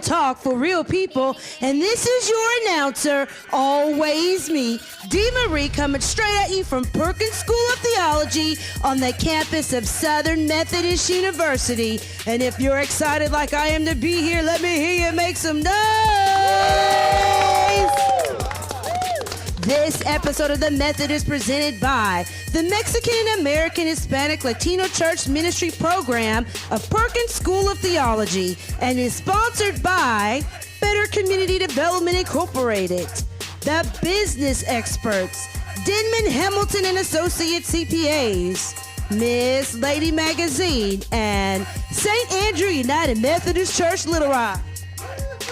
talk for real people. And this is your announcer, always me, Dee Marie, coming straight at you from Perkins School of Theology on the campus of Southern Methodist University. And if you're excited like I am to be here, let me hear you make some noise. This episode of The Method is presented by the Mexican American Hispanic Latino Church Ministry Program of Perkins School of Theology and is sponsored by Better Community Development Incorporated, The Business Experts, Denman Hamilton and Associates CPAs, Miss Lady Magazine, and St. Andrew United Methodist Church, Little Rock.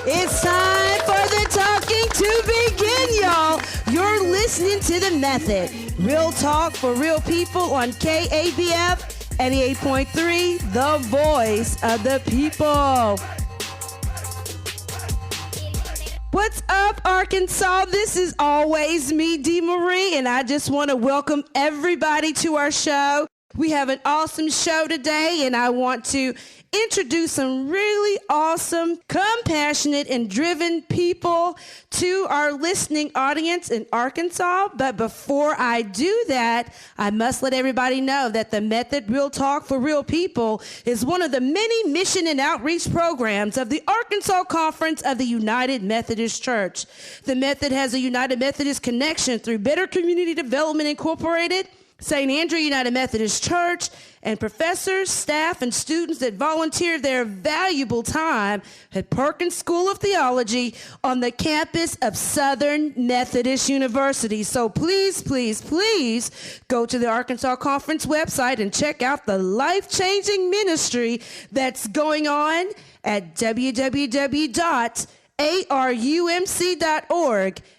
It's time for the talking to begin, y'all. You're listening to The Method. Real talk for real people on KABF 88.3, the voice of the people. What's up, Arkansas? This is always me, Dee Marie, and I just want to welcome everybody to our show. We have an awesome show today, and I want to introduce some really awesome, compassionate, and driven people to our listening audience in Arkansas. But before I do that, I must let everybody know that the Method Real Talk for Real People is one of the many mission and outreach programs of the Arkansas Conference of the United Methodist Church. The Method has a United Methodist connection through Better Community Development Incorporated, St. Andrew United Methodist Church, and professors, staff, and students that volunteer their valuable time at Perkins School of Theology on the campus of Southern Methodist University. So please, please, please go to the Arkansas Conference website and check out the life-changing ministry that's going on at www.arumc.org.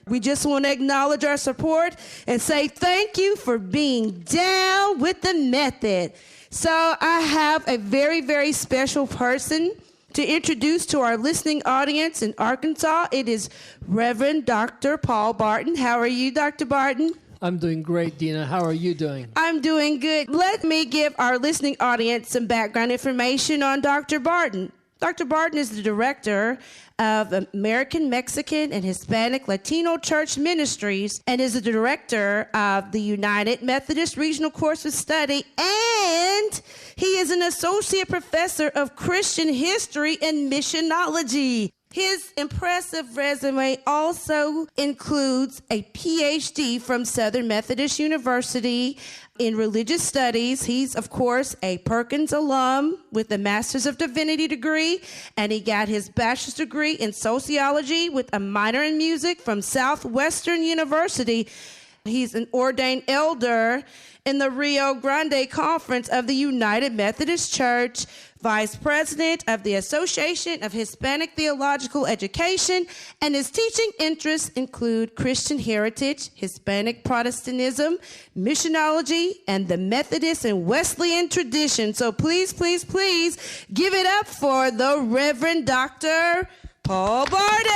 We just want to acknowledge our support and say thank you for being down with the Method. So I have a very, very special person to introduce to our listening audience in Arkansas. It is Reverend Dr. Paul Barton. How are you, Dr. Barton? I'm doing great, Dina. How are you doing? I'm doing good. Let me give our listening audience some background information on Dr. Barton. Dr. Barton is the director of American, Mexican, and Hispanic Latino Church Ministries and is the director of the United Methodist Regional Course of Study, and he is an associate professor of Christian history and missionology. His impressive resume also includes a PhD from Southern Methodist University in religious studies. He's, of course, a Perkins alum with a Master's of Divinity degree, and he got his bachelor's degree in sociology with a minor in music from Southwestern University. He's an ordained elder in the Rio Grande Conference of the United Methodist Church, vice president of the Association of Hispanic Theological Education, and his teaching interests include Christian heritage, Hispanic Protestantism, missionology, and the Methodist and Wesleyan tradition. So please, please, please give it up for the Reverend Dr. Paul Barton.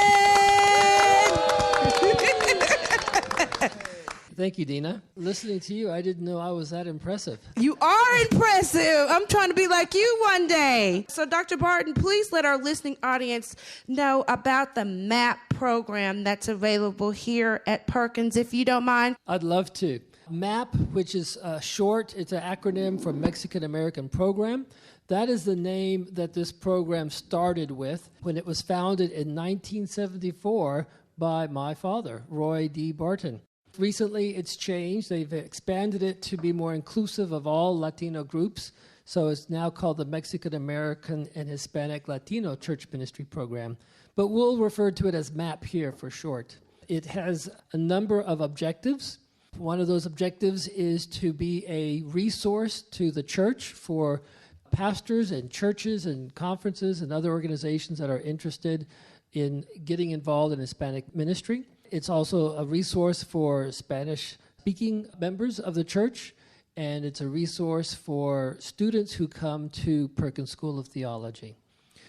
Thank you, Dina. Listening to you, I didn't know I was that impressive. You are impressive. I'm trying to be like you one day. So, Dr. Barton, please let our listening audience know about the MAP program that's available here at Perkins, if you don't mind. I'd love to. MAP, which is short, it's an acronym for Mexican American Program. That is the name that this program started with when it was founded in 1974 by my father, Roy D. Barton. Recently, it's changed. They've expanded it to be more inclusive of all Latino groups. So it's now called the Mexican American and Hispanic Latino Church Ministry Program. But we'll refer to it as MAP here for short. It has a number of objectives. One of those objectives is to be a resource to the church for pastors and churches and conferences and other organizations that are interested in getting involved in Hispanic ministry. It's also a resource for Spanish-speaking members of the church, and it's a resource for students who come to Perkins School of Theology.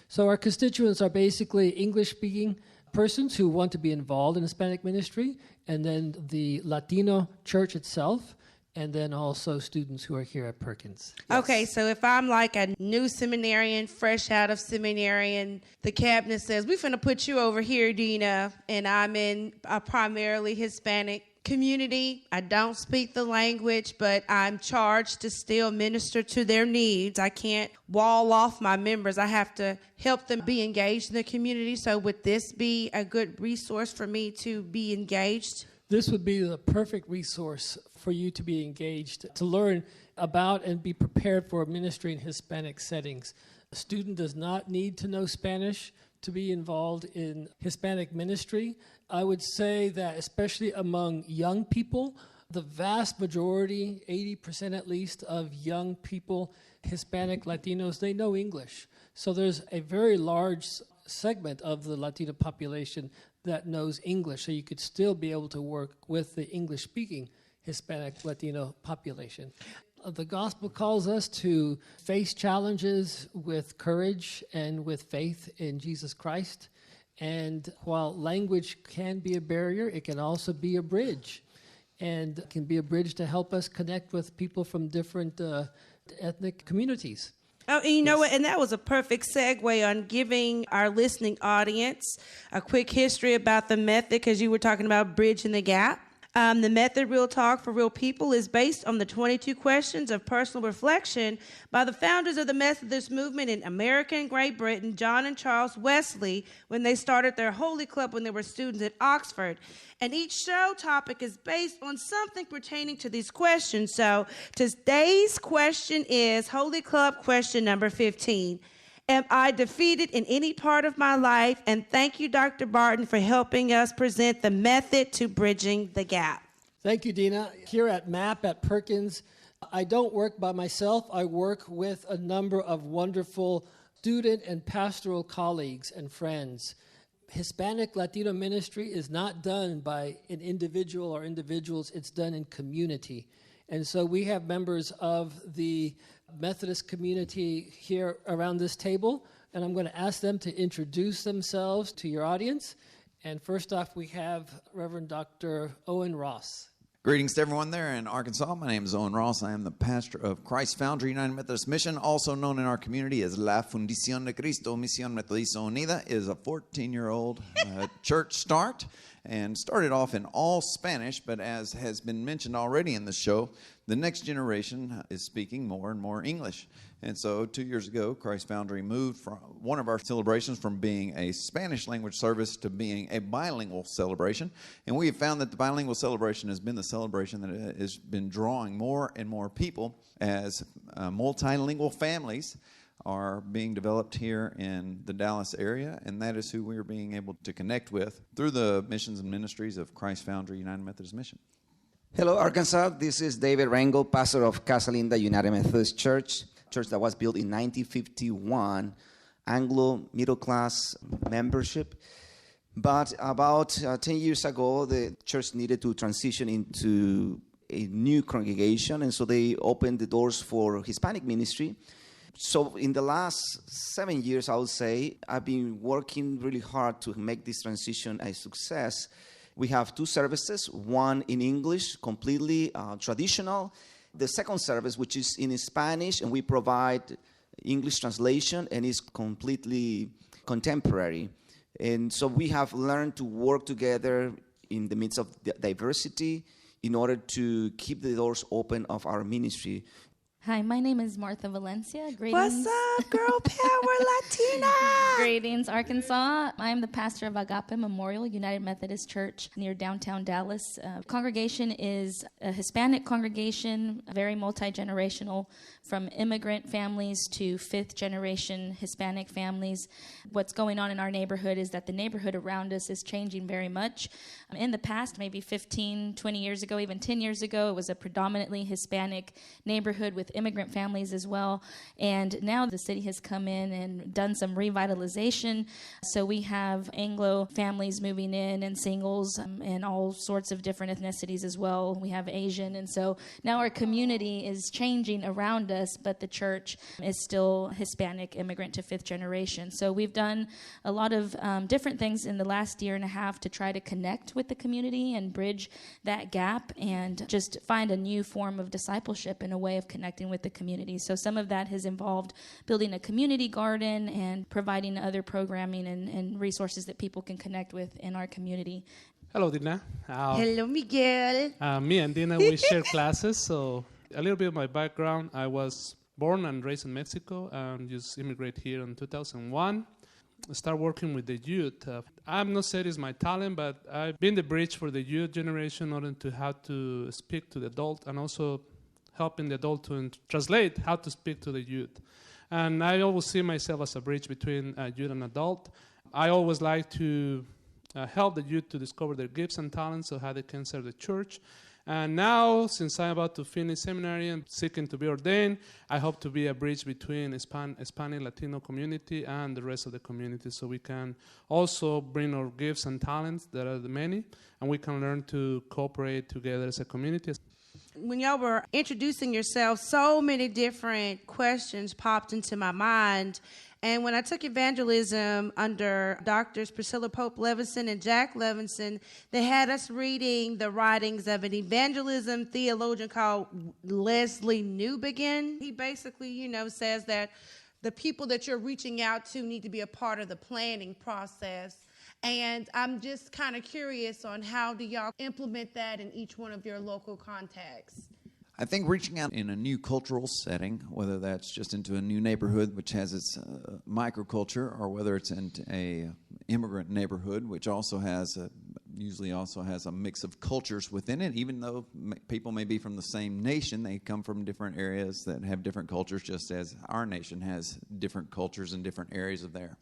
So our constituents are basically English-speaking persons who want to be involved in Hispanic ministry, and then the Latino church itself, and then also students who are here at Perkins. Okay, so if I'm like a new seminarian, fresh out of seminary, and the cabinet says, we're finna put you over here, Dina, and I'm in a primarily Hispanic community. I don't speak the language, but I'm charged to still minister to their needs. I can't wall off my members. I have to help them be engaged in the community. So would this be a good resource for me to be engaged? This would be the perfect resource for you to be engaged, to learn about and be prepared for ministry in Hispanic settings. A student does not need to know Spanish to be involved in Hispanic ministry. I would say that especially among young people, the vast majority, 80% at least, of young people, Hispanic, Latinos, they know English. So there's a very large segment of the Latino population that knows English, so you could still be able to work with the English-speaking Hispanic Latino population. The gospel calls us to face challenges with courage and with faith in Jesus Christ. And while language can be a barrier, it can also be a bridge. And it can be a bridge to help us connect with people from different ethnic communities. Oh, and you know what? And that was a perfect segue on giving our listening audience a quick history about the method, because you were talking about bridging the gap. The method Real Talk for Real People is based on the 22 questions of personal reflection by the founders of the Methodist movement in America and Great Britain, John and Charles Wesley, when they started their Holy Club when they were students at Oxford. And each show topic is based on something pertaining to these questions. So today's question is Holy Club question number 15. Am I defeated in any part of my life? And thank you, Dr. Barton, for helping us present the method to bridging the gap. Thank you, Dina. Here at MAP at Perkins, I don't work by myself. I work with a number of wonderful student and pastoral colleagues and friends. Hispanic Latino ministry is not done by an individual or individuals. It's done in community. And so we have members of the Methodist community here around this table, and I'm going to ask them to introduce themselves to your audience. And first off, we have Reverend Dr. Owen Ross. Greetings to everyone there in Arkansas. My name is Owen Ross. I am the pastor of Christ Foundry United Methodist Mission, also known in our community as La Fundición de Cristo Misión Metodista Unida. It is a 14-year-old church start, and started off in all Spanish, but as has been mentioned already in the show, the next generation is speaking more and more English. And so 2 years ago, Christ Foundry moved from one of our celebrations from being a Spanish language service to being a bilingual celebration. And we have found that the bilingual celebration has been the celebration that has been drawing more and more people as multilingual families are being developed here in the Dallas area, and that is who we are being able to connect with through the missions and ministries of Christ Foundry United Methodist Mission. Hello, Arkansas. This is David Rangel, pastor of Casa Linda United Methodist Church that was built in 1951, Anglo middle-class membership. But about 10 years ago, the church needed to transition into a new congregation, and so they opened the doors for Hispanic ministry. So in the last 7 years, I would say, I've been working really hard to make this transition a success. We have two services, one in English, completely traditional. The second service, which is in Spanish, and we provide English translation, and it's completely contemporary. And so we have learned to work together in the midst of diversity in order to keep the doors open of our ministry. Hi, my name is Martha Valencia. What's Greetings. up, girl power Latina? Greetings, Arkansas. I am the pastor of Agape Memorial United Methodist Church near downtown Dallas. Congregation is a Hispanic congregation, very multi-generational, from immigrant families to fifth-generation Hispanic families. What's going on in our neighborhood is that the neighborhood around us is changing very much. In the past, maybe 15, 20 years ago, even 10 years ago, it was a predominantly Hispanic neighborhood with with immigrant families as well. And now the city has come in and done some revitalization. So we have Anglo families moving in and singles and all sorts of different ethnicities as well. We have Asian. And so now our community is changing around us, but the church is still Hispanic, immigrant to fifth generation. So we've done a lot of different things in the last year and a half to try to connect with the community and bridge that gap and just find a new form of discipleship and a way of connecting with the community. So some of that has involved building a community garden and providing other programming and resources that people can connect with in our community. Hello, Dina. Hello, Miguel. Me and Dina, we share classes. So a little bit of my background. I was born and raised in Mexico and just immigrated here in 2001. I started working with the youth. I'm not saying it's my talent, but I've been the bridge for the youth generation in order to how to speak to the adult and also helping the adult to translate how to speak to the youth. And I always see myself as a bridge between youth and adult. I always like to help the youth to discover their gifts and talents so how they can serve the church. And now, since I'm about to finish seminary and seeking to be ordained, I hope to be a bridge between Hispanic Latino community and the rest of the community so we can also bring our gifts and talents that are the many, and we can learn to cooperate together as a community. When y'all were introducing yourself, so many different questions popped into my mind. And when I took evangelism under Doctors Priscilla Pope Levinson and Jack Levinson, they had us reading the writings of an evangelism theologian called Leslie Newbegin. He basically, says that the people that you're reaching out to need to be a part of the planning process. And I'm just kind of curious on how do y'all implement that in each one of your local contexts? I think reaching out in a new cultural setting, whether that's just into a new neighborhood which has its microculture, or whether it's into a immigrant neighborhood which also has usually also has a mix of cultures within it. Even though people may be from the same nation, they come from different areas that have different cultures, just as our nation has different cultures in different areas of there.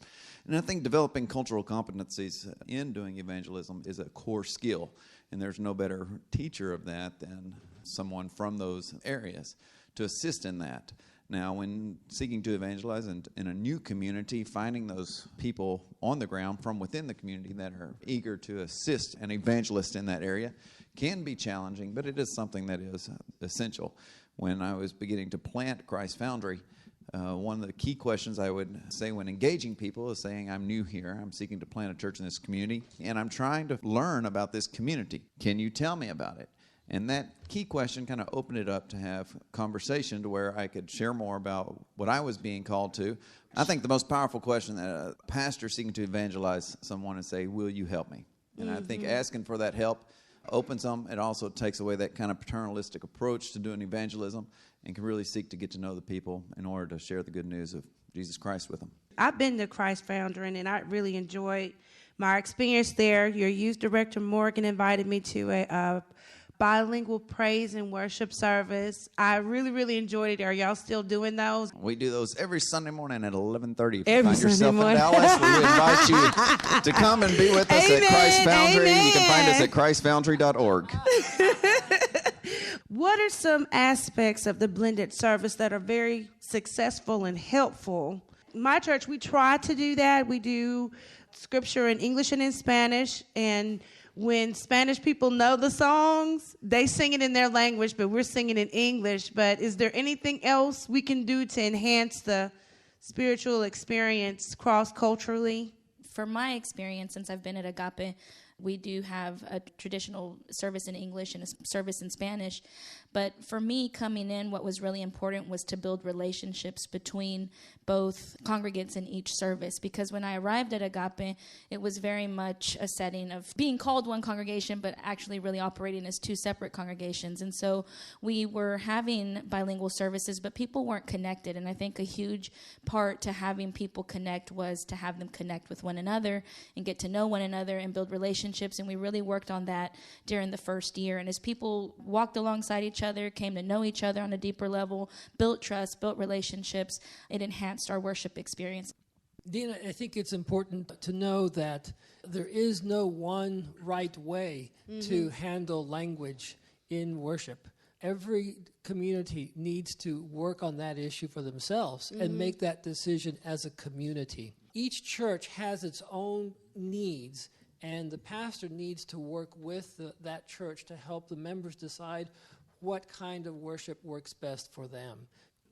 And I think developing cultural competencies in doing evangelism is a core skill, and there's no better teacher of that than someone from those areas to assist in that. Now, when seeking to evangelize in a new community, finding those people on the ground from within the community that are eager to assist an evangelist in that area can be challenging, but it is something that is essential. When I was beginning to plant Christ Foundry, one of the key questions I would say when engaging people is saying, I'm new here, I'm seeking to plant a church in this community, and I'm trying to learn about this community. Can you tell me about it? And that key question kind of opened it up to have conversation to where I could share more about what I was being called to. I think the most powerful question that a pastor seeking to evangelize someone is say, will you help me? And I think asking for that help opens them. It also takes away that kind of paternalistic approach to doing evangelism and can really seek to get to know the people in order to share the good news of Jesus Christ with them. I've been to Christ Foundry, and I really enjoyed my experience there. Your youth director, Morgan, invited me to a bilingual praise and worship service. I really, really enjoyed it. Are y'all still doing those? We do those every Sunday morning at 11:30. If you Every find yourself Sunday morning. in Dallas, we invite you to come and be with us Amen, at Christ Foundry. amen. You can find us at christfoundry.org. What are some aspects of the blended service that are very successful and helpful? My church, we try to do that. We do scripture in English and in Spanish, and when Spanish people know the songs, they sing it in their language, but we're singing in English. But is there anything else we can do to enhance the spiritual experience cross-culturally? For my experience, since I've been at Agape, we do have a traditional service in English and a service in Spanish. But for me, coming in, what was really important was to build relationships between both congregants in each service. Because when I arrived at Agape, it was very much a setting of being called one congregation, but actually really operating as two separate congregations. And so we were having bilingual services, but people weren't connected. And I think a huge part to having people connect was to have them connect with one another and get to know one another and build relationships. And we really worked on that during the first year. And as people walked alongside each other, came to know each other on a deeper level, built trust, built relationships, it enhanced our worship experience. Dina, I think it's important to know that there is no one right way to handle language in worship. Every community needs to work on that issue for themselves and make that decision as a community. Each church has its own needs, and the pastor needs to work with that church to help the members decide what kind of worship works best for them.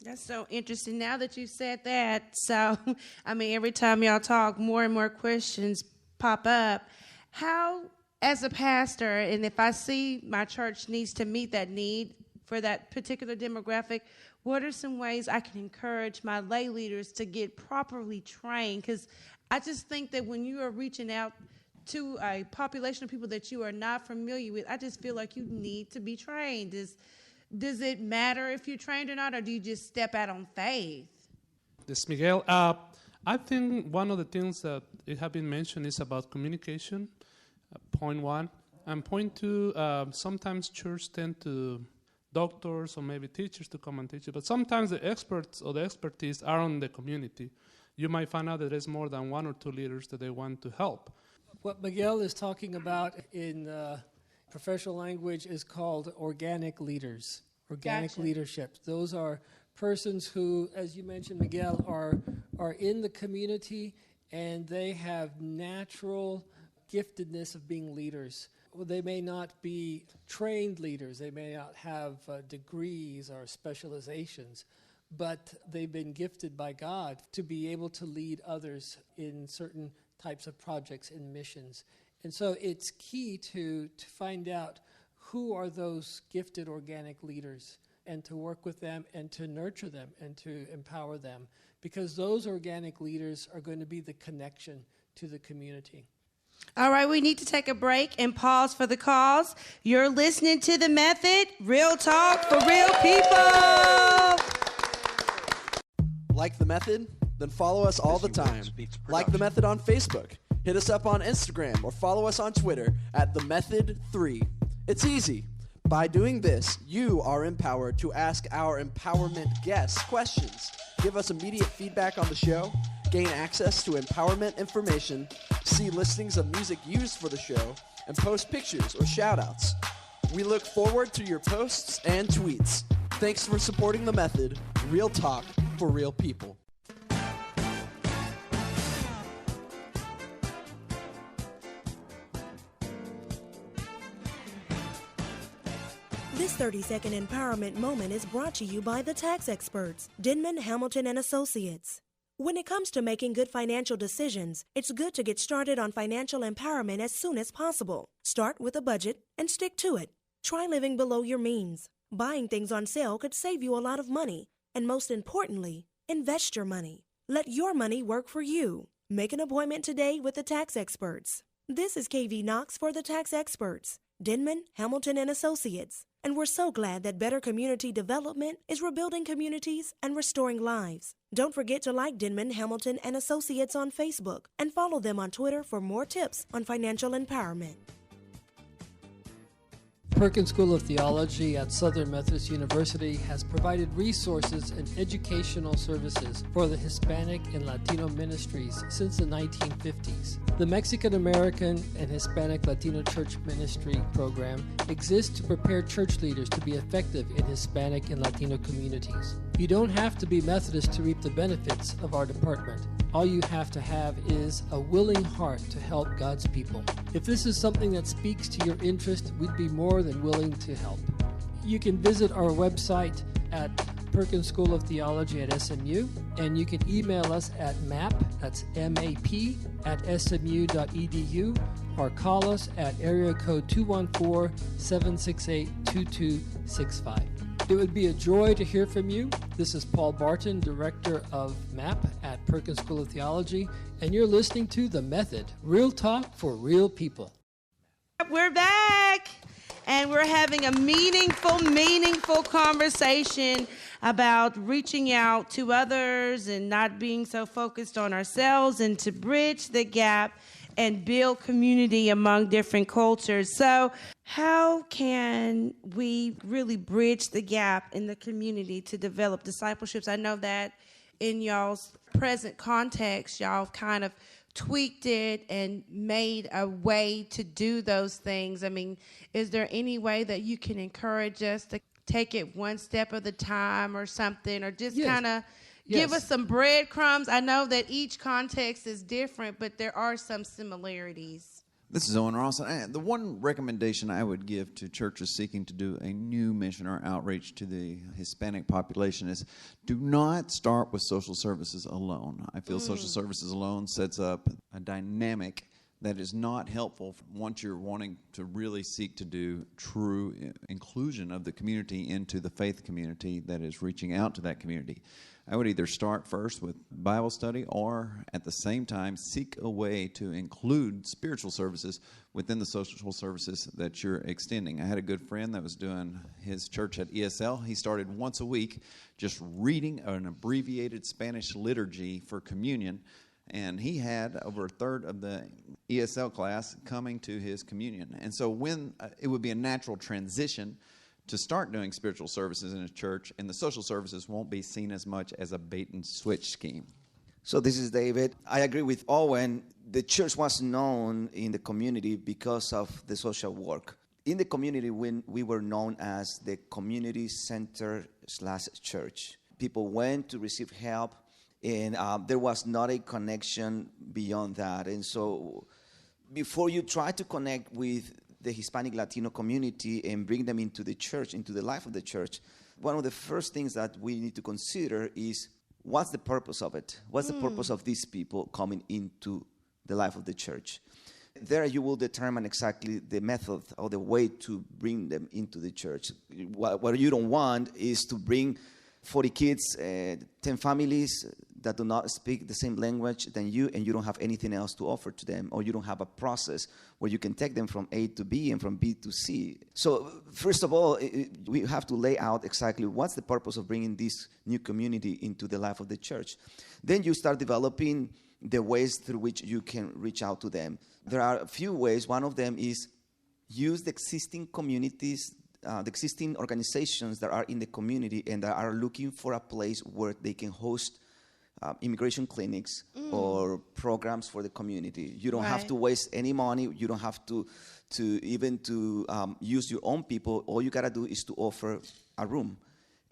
That's so interesting. Now that you said that, so, I mean, every time y'all talk, more and more questions pop up. How, as a pastor, and if I see my church needs to meet that need for that particular demographic, what are some ways I can encourage my lay leaders to get properly trained? Because I just think that when you are reaching out to a population of people that you are not familiar with, I just feel like you need to be trained. Does it matter if you're trained or not, or do you just step out on faith? This is Miguel. I think one of the things that it have been mentioned is about communication, point one. And point two, sometimes church tend to doctors or maybe teachers to come and teach it, but sometimes the experts or the expertise are on the community. You might find out that there's more than one or two leaders that they want to help. What Miguel is talking about in professional language is called organic leaders, organic Gotcha. leadership. Those are persons who, as you mentioned, Miguel, are in the community and they have natural giftedness of being leaders. Well, they may not be trained leaders, they may not have degrees or specializations, but they've been gifted by God to be able to lead others in certain types of projects and missions. And so it's key to find out who are those gifted organic leaders and to work with them and to nurture them and to empower them, because those organic leaders are going to be the connection to the community. All right, we need to take a break and pause for the cause. You're listening to The Method, real talk for real people. Like The Method? Then follow us all the time. Like The Method on Facebook. Hit us up on Instagram or follow us on Twitter at TheMethod3. It's easy. By doing this, you are empowered to ask our empowerment guests questions, give us immediate feedback on the show, gain access to empowerment information, see listings of music used for the show, and post pictures or shout-outs. We look forward to your posts and tweets. Thanks for supporting The Method, real talk for real people. This 30-second empowerment moment is brought to you by the tax experts, Denman, Hamilton & Associates. When it comes to making good financial decisions, it's good to get started on financial empowerment as soon as possible. Start with a budget and stick to it. Try living below your means. Buying things on sale could save you a lot of money. And most importantly, invest your money. Let your money work for you. Make an appointment today with the tax experts. This is KV Knox for the tax experts, Denman, Hamilton & Associates. And we're so glad that Better Community Development is rebuilding communities and restoring lives. Don't forget to like Denman, Hamilton & Associates on Facebook and follow them on Twitter for more tips on financial empowerment. Perkins School of Theology at Southern Methodist University has provided resources and educational services for the Hispanic and Latino ministries since the 1950s. The Mexican American and Hispanic Latino Church Ministry program exists to prepare church leaders to be effective in Hispanic and Latino communities. You don't have to be Methodist to reap the benefits of our department. All you have to have is a willing heart to help God's people. If this is something that speaks to your interest, we'd be more than willing to help. You can visit our website at Perkins School of Theology at SMU, and you can email us at MAP, that's M-A-P, at smu.edu, or call us at area code 214-768-2265. It would be a joy to hear from you. This is Paul Barton, Director of MAP at Perkins School of Theology, and you're listening to The Method, real talk for real people. We're back, and we're having a meaningful conversation about reaching out to others and not being so focused on ourselves, and to bridge the gap and build community among different cultures. So how can we really bridge the gap in the community to develop discipleships? I know that in y'all's present context, y'all kind of tweaked it and made a way to do those things. I mean, is there any way that you can encourage us take it one step at a time or something, or just Yes. kind of give Yes. us some breadcrumbs? I know that each context is different, but there are some similarities. This is Owen Ross. And the one recommendation I would give to churches seeking to do a new mission or outreach to the Hispanic population is do not start with social services alone. I feel social services alone sets up a dynamic that is not helpful once you're wanting to really seek to do true inclusion of the community into the faith community that is reaching out to that community. I would either start first with Bible study or at the same time seek a way to include spiritual services within the social services that you're extending. I had a good friend that was doing his church at ESL. He started once a week just reading an abbreviated Spanish liturgy for communion, and he had over a third of the ESL class coming to his communion. And so when it would be a natural transition to start doing spiritual services in a church, and the social services won't be seen as much as a bait and switch scheme. So this is David. I agree with Owen. The church was known in the community because of the social work. In the community, when we were known as the community center / church. People went to receive help, and there was not a connection beyond that. And so before you try to connect with the Hispanic Latino community and bring them into the church, into the life of the church, one of the first things that we need to consider is what's the purpose of it? What's the purpose of these people coming into the life of the church? There you will determine exactly the method or the way to bring them into the church. What you don't want is to bring 40 kids, 10 families that do not speak the same language than you, and you don't have anything else to offer to them, or you don't have a process where you can take them from A to B and from B to C. So first of all, we have to lay out exactly what's the purpose of bringing this new community into the life of the church. Then you start developing the ways through which you can reach out to them. There are a few ways. One of them is use the existing communities, the existing organizations that are in the community and that are looking for a place where they can host immigration clinics or programs for the community. You don't have to waste any money. You don't have to use your own people. All you gotta do is to offer a room.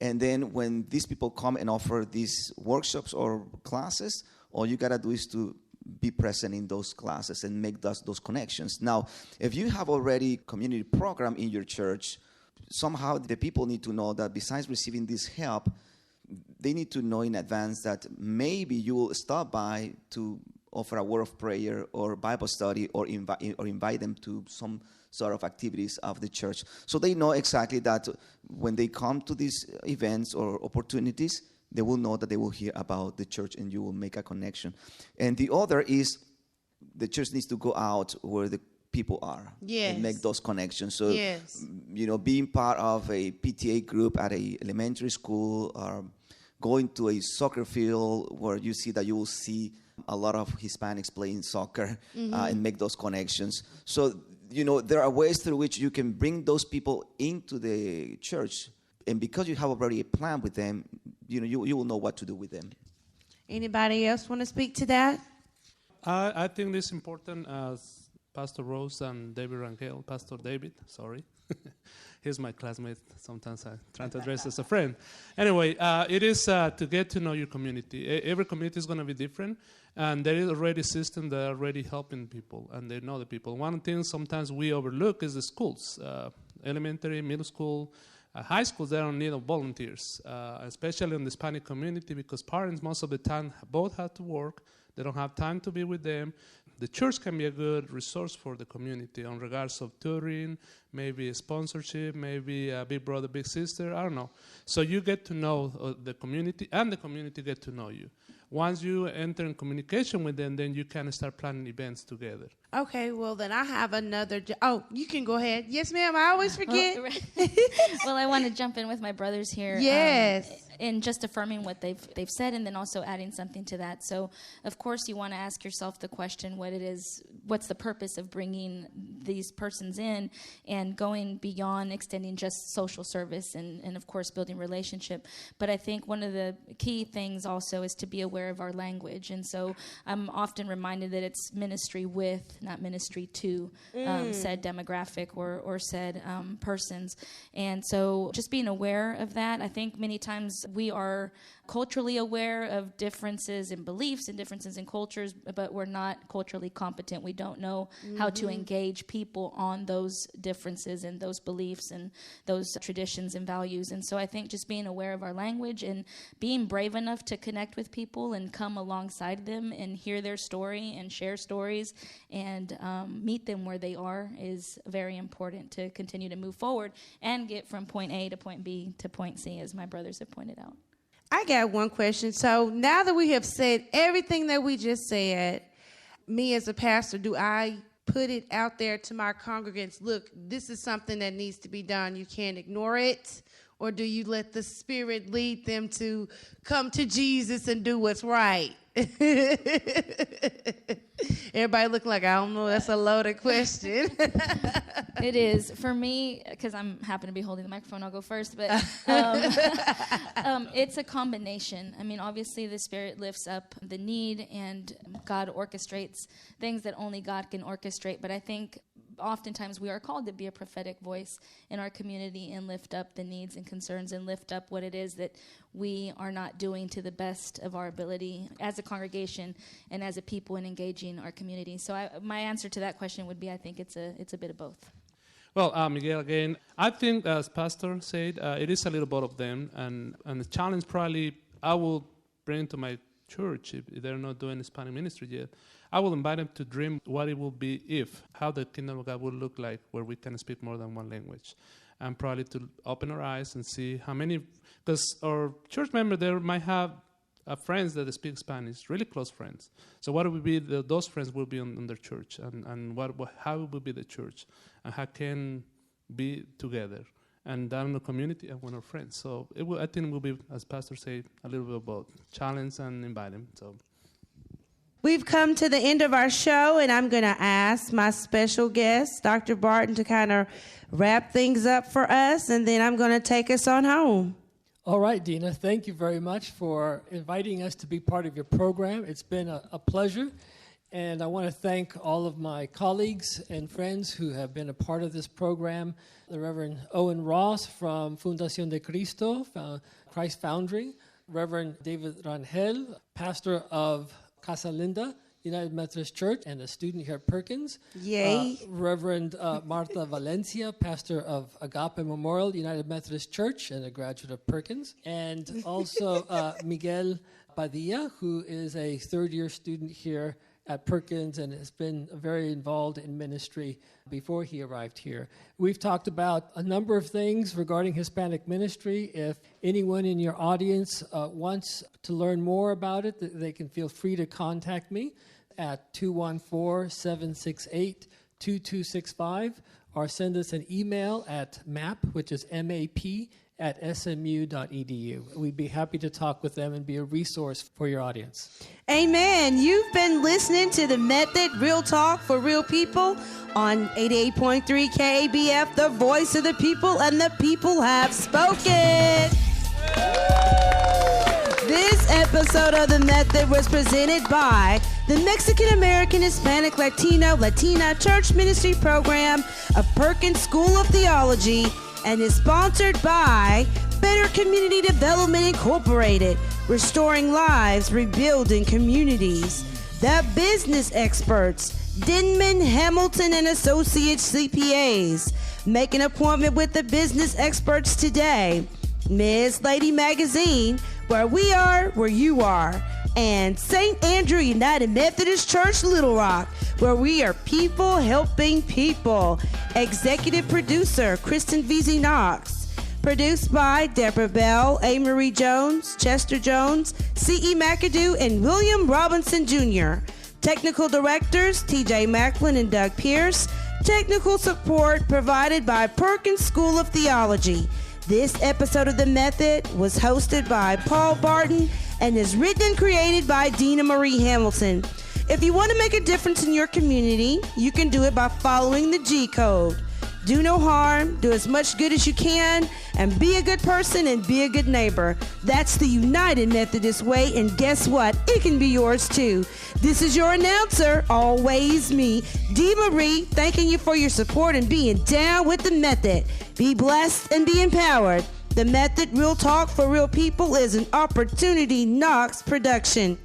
And then when these people come and offer these workshops or classes, all you gotta do is to be present in those classes and make those connections. Now, if you have already community program in your church, somehow the people need to know that besides receiving this help, they need to know in advance that maybe you will stop by to offer a word of prayer or Bible study or invite them to some sort of activities of the church. So they know exactly that when they come to these events or opportunities, they will know that they will hear about the church and you will make a connection. And the other is the church needs to go out where the people are and make those connections. So, being part of a PTA group at a elementary school or going to a soccer field where you see that you will see a lot of Hispanics playing soccer and make those connections. So, there are ways through which you can bring those people into the church. And because you have already a plan with them, you will know what to do with them. Anybody else want to speak to that? I think this is important as Pastor Rose and David Rangel, Pastor David, sorry. He's my classmate. Sometimes I try to address as a friend. Anyway, it is to get to know your community. Every community is going to be different, and there is already a system that are already helping people, and they know the people. One thing sometimes we overlook is the schools, elementary, middle school, high schools. They are in need of volunteers, especially in the Hispanic community, because parents most of the time both have to work. They don't have time to be with them. The church can be a good resource for the community on regards of tutoring, maybe a sponsorship, maybe a big brother, big sister, I don't know. So you get to know the community, and the community get to know you. Once you enter in communication with them, then you can start planning events together. Okay, well, then I have another. You can go ahead. Yes, ma'am. I always forget. Well, I want to jump in with my brothers here. Yes. In just affirming what they've said, and then also adding something to that. So, of course, you want to ask yourself the question, what's the purpose of bringing these persons in and going beyond extending just social service and of course, building relationship. But I think one of the key things also is to be aware aware of our language. And so I'm often reminded that it's ministry with, not ministry to said demographic or said persons. And so just being aware of that, I think many times we are culturally aware of differences in beliefs and differences in cultures, but we're not culturally competent. We don't know how to engage people on those differences and those beliefs and those traditions and values. And so I think just being aware of our language and being brave enough to connect with people and come alongside them and hear their story and share stories and meet them where they are is very important to continue to move forward and get from point A to point B to point C, as my brothers have pointed out. I got one question. So now that we have said everything that we just said, me as a pastor, do I put it out there to my congregants, look, this is something that needs to be done. You can't ignore it. Or do you let the Spirit lead them to come to Jesus and do what's right? Everybody looking like, I don't know, that's a loaded question. It is. For me, because I'm happen to be holding the microphone, I'll go first, but it's a combination. I mean, obviously the Spirit lifts up the need and God orchestrates things that only God can orchestrate, but I think oftentimes we are called to be a prophetic voice in our community and lift up the needs and concerns and lift up what it is that we are not doing to the best of our ability as a congregation and as a people in engaging our community. So my answer to that question would be I think it's a bit of both. Well, Miguel, again, I think as Pastor said, it is a little bit of them, and the challenge probably I will bring to my church if they're not doing Hispanic ministry yet. I will invite them to dream what it will be how the kingdom of God will look like where we can speak more than one language. And probably to open our eyes and see how many, because our church member there might have friends that speak Spanish, really close friends. So what will be those friends will be in their church, and how will be the church, and how can be together, and down in the community and with our friends. So I think it will be, as Pastor said, a little bit about challenge and invite them. So. We've come to the end of our show, and I'm going to ask my special guest, Dr. Barton, to kind of wrap things up for us, and then I'm going to take us on home. All right, Dina, thank you very much for inviting us to be part of your program. It's been a pleasure, and I want to thank all of my colleagues and friends who have been a part of this program. The Reverend Owen Ross from Fundación de Cristo, Christ Foundry, Reverend David Rangel, pastor of Casa Linda United Methodist Church and a student here at Perkins. Yay. Reverend Martha Valencia, pastor of Agape Memorial United Methodist Church and a graduate of Perkins. And also Miguel Padilla, who is a third-year student here at Perkins and has been very involved in ministry before he arrived here. We've talked about a number of things regarding Hispanic ministry. If anyone in your audience wants to learn more about it, they can feel free to contact me at 214-768-2265 or send us an email at MAP, which is MAP, at smu.edu. We'd be happy to talk with them and be a resource for your audience. Amen. You've been listening to The Method, Real Talk for Real People on 88.3 KABF, the voice of the people, and the people have spoken. This episode of The Method was presented by the Mexican American Hispanic Latina Church Ministry Program of Perkins School of Theology, and is sponsored by Better Community Development Incorporated, restoring lives, rebuilding communities. The Business Experts, Denman, Hamilton, and Associates CPAs. Make an appointment with the Business Experts today. Ms. Lady Magazine, where we are, where you are. And St. Andrew United Methodist Church, Little Rock, where we are people helping people. Executive producer, Kristen Veazey Knox. Produced by Deborah Bell, A. Marie Jones, Chester Jones, C.E. McAdoo, and William Robinson Jr. Technical directors, T.J. Macklin and Doug Pierce. Technical support provided by Perkins School of Theology. This episode of The Method was hosted by Paul Barton and is written and created by Dina Marie Hamilton. If you want to make a difference in your community, you can do it by following the G Code. Do no harm, do as much good as you can, and be a good person and be a good neighbor. That's the United Methodist way, and guess what? It can be yours too. This is your announcer, always me, Dee Marie, thanking you for your support and being down with the Method. Be blessed and be empowered. The Method, Real Talk for Real People, is an Opportunity Knox production.